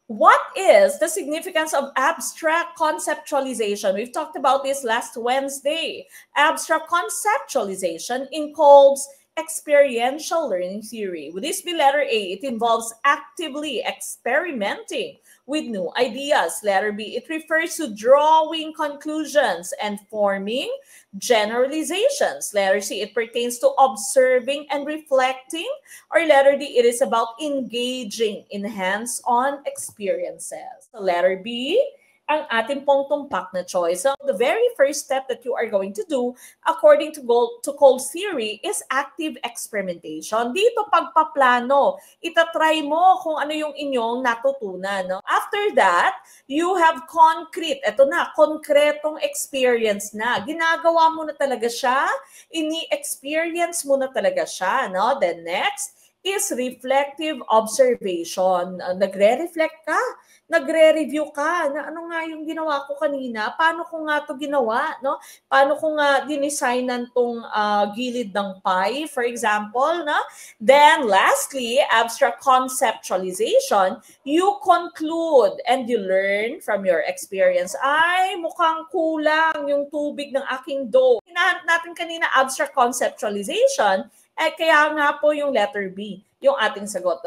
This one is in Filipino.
What is the significance of abstract conceptualization? We've talked about this last Wednesday. Abstract conceptualization involves experiential learning theory. Would this be letter A? It involves actively experimenting with new ideas. Letter B, it refers to drawing conclusions and forming generalizations. Letter C, it pertains to observing and reflecting. Or letter D, it is about engaging in hands-on experiences. So letter B, ang ating pong tumpak na choice. So the very first step that you are going to do, according to Cole's theory, is active experimentation. Dito pagpaplano, itatry mo kung ano yung inyong natutunan. No? After that, you have concrete, eto na, konkretong experience na. Ginagawa mo na talaga siya, ini-experience mo na talaga siya. No? Then next is reflective observation. Nagre-reflect ka, nagre-review ka na ano nga yung ginawa ko kanina, paano ko nga to ginawa, no? Paano ko nga dinesignan tong gilid ng pie, for example, no? Then lastly, abstract conceptualization, you conclude and you learn from your experience. Ay, mukhang kulang yung tubig ng aking dough. Hinahanap natin kanina abstract conceptualization, kaya nga po yung letter B, yung ating sagot.